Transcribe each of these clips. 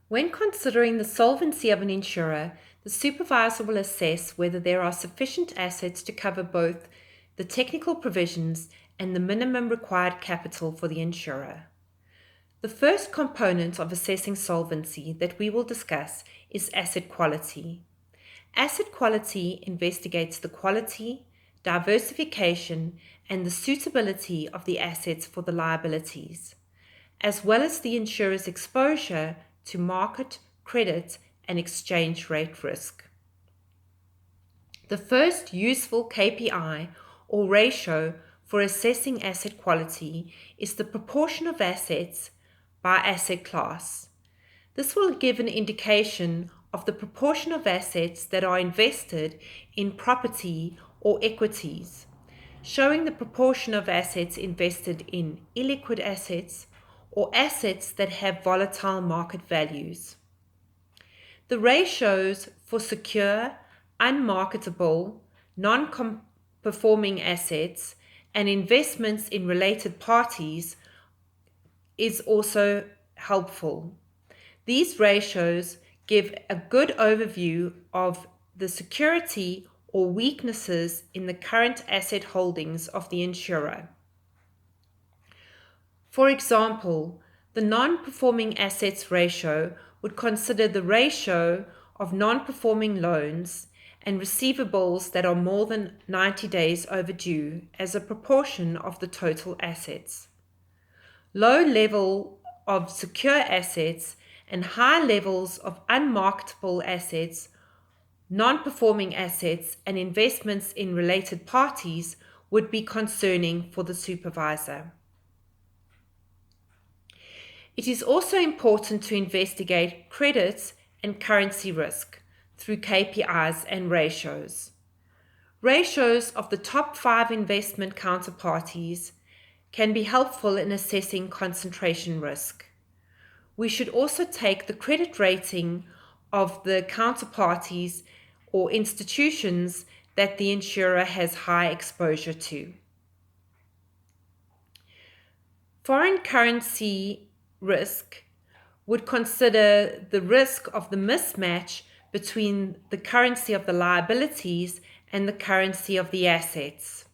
When considering the solvency of an insurer, the supervisor will assess whether there are sufficient assets to cover both the technical provisions and the minimum required capital for the insurer. The first component of assessing solvency that we will discuss is asset quality. Asset quality investigates the quality, diversification, and the suitability of the assets for the liabilities, as well as the insurer's exposure to market, credit, and exchange rate risk. The first useful KPI or ratio for assessing asset quality is the proportion of assets by asset class. This will give an indication of the proportion of assets that are invested in property or equities, showing the proportion of assets invested in illiquid assets or assets that have volatile market values. The ratios for secure, unmarketable, non-performing assets and investments in related parties is also helpful. These ratios give a good overview of the security or weaknesses in the current asset holdings of the insurer. For example, the non-performing assets ratio would consider the ratio of non-performing loans and receivables that are more than 90 days overdue as a proportion of the total assets. Low level of secure assets and high levels of unmarketable assets, non-performing assets, and investments in related parties would be concerning for the supervisor. It is also important to investigate credit and currency risk through KPIs and ratios. Ratios of the top 5 investment counterparties can be helpful in assessing concentration risk. We should also take the credit rating of the counterparties or institutions that the insurer has high exposure to. Foreign currency risk would consider the risk of the mismatch between the currency of the liabilities and the currency of the assets.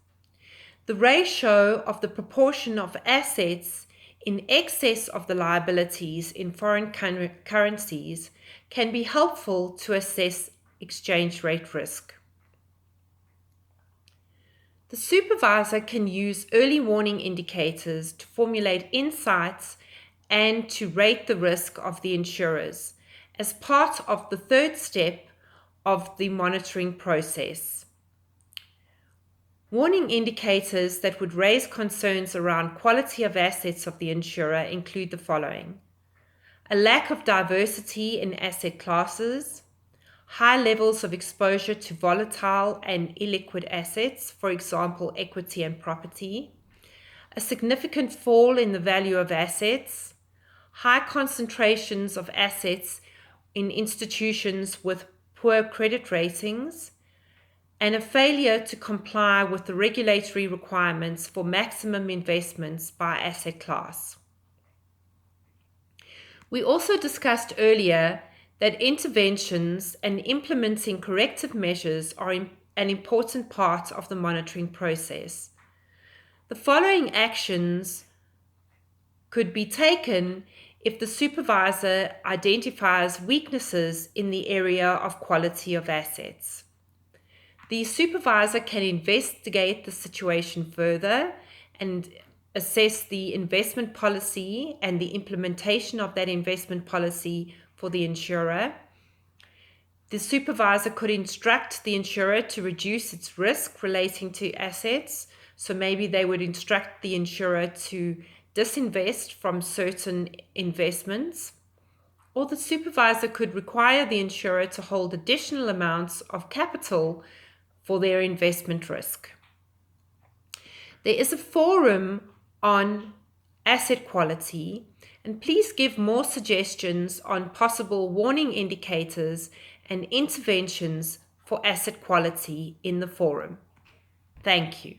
The ratio of the proportion of assets in excess of the liabilities in foreign currencies can be helpful to assess exchange rate risk. The supervisor can use early warning indicators to formulate insights and to rate the risk of the insurers as part of the third step of the monitoring process. Warning indicators that would raise concerns around quality of assets of the insurer include the following: a lack of diversity in asset classes, high levels of exposure to volatile and illiquid assets, for example, equity and property, a significant fall in the value of assets, high concentrations of assets in institutions with poor credit ratings, and a failure to comply with the regulatory requirements for maximum investments by asset class. We also discussed earlier that interventions and implementing corrective measures are an important part of the monitoring process. The following actions could be taken if the supervisor identifies weaknesses in the area of quality of assets. The supervisor can investigate the situation further and assess the investment policy and the implementation of that investment policy for the insurer. The supervisor could instruct the insurer to reduce its risk relating to assets. So maybe they would instruct the insurer to disinvest from certain investments. Or the supervisor could require the insurer to hold additional amounts of capital for their investment risk. There is a forum on asset quality, and please give more suggestions on possible warning indicators and interventions for asset quality in the forum. Thank you.